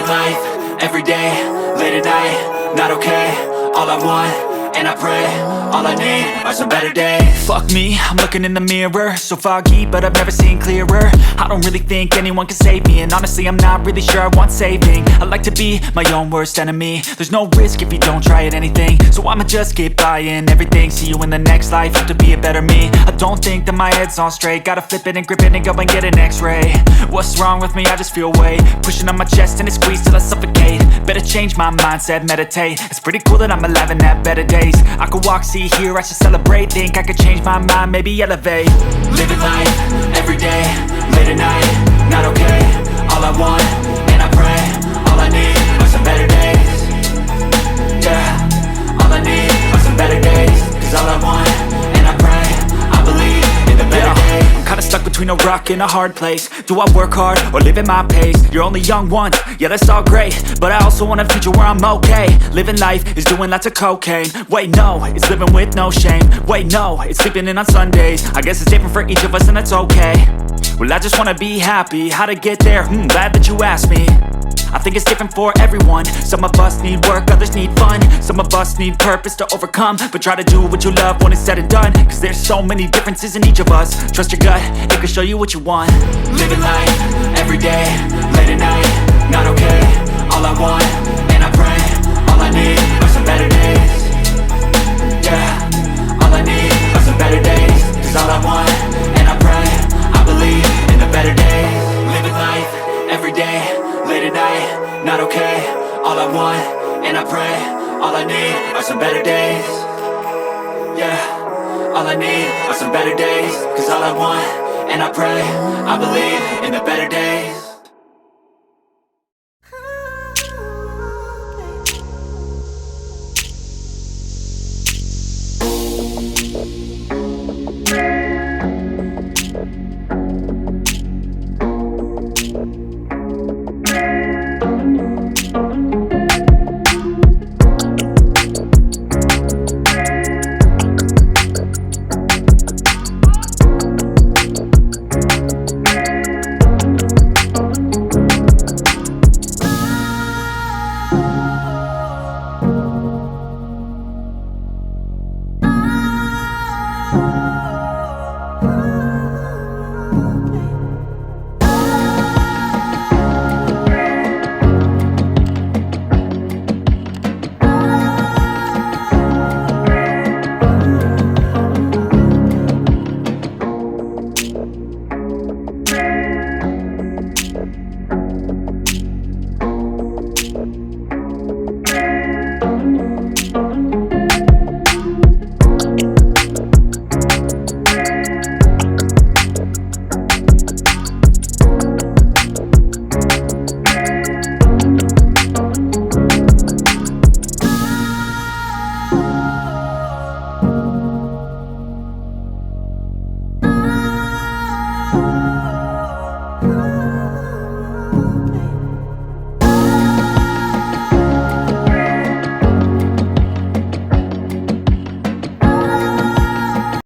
life, everyday, late at night, not okay. All I want, and I pray, all I need are some better days. Fuck me, I'm looking in the mirror, so foggy, but I've never seen clearer. I don't really think anyone can save me, and honestly I'm not really sure I want saving. I like to be my own worst enemy. There's no risk if you don't try at anything, so I'ma just keep buying everything. See you in the next life, have to be a better me. I don't think that my head's on straight, gotta flip it and grip it and go and get an x-ray. What's wrong with me? I just feel weight pushing on my chest and it squeezes till I suffocate. Better change my mindset, meditate. It's pretty cool that I'm alive and have better days. I could walk, see, hear, I should celebrate. Think I could change my mind, maybe elevate. Living life, everyday, late at night, not okay. All I want, and I pray, all I need are some better days. Yeah, all I need are some better days. Cause all I want, and I pray, I believe in the better days. I'm kinda stuck between a rock and a hard place. Do I work hard or live at my pace? You're only young once, yeah that's all great, but I also want a future where I'm okay. Living life is doing lots of cocaine. Wait no, it's living with no shame. Wait no, it's sleeping in on Sundays. I guess it's different for each of us and that's okay. Well I just wanna be happy, how to get there? Glad that you asked me. I think it's different for everyone. Some of us need work, others need fun. Some of us need purpose to overcome. But try to do what you love when it's said and done. Cause there's so many differences in each of us. Trust your gut, it can show you what you want. Living life, everyday, late at night, not okay. All I want, and I pray, all I need are some better days. Yeah, all I need are some better days. Cause all I want, and I pray, I believe in the better days. Living life, everyday, late at night, not okay. All I want, and I pray, all I need are some better days. Yeah, all I need are some better days. Cause all I want, and I pray, I believe in the better days.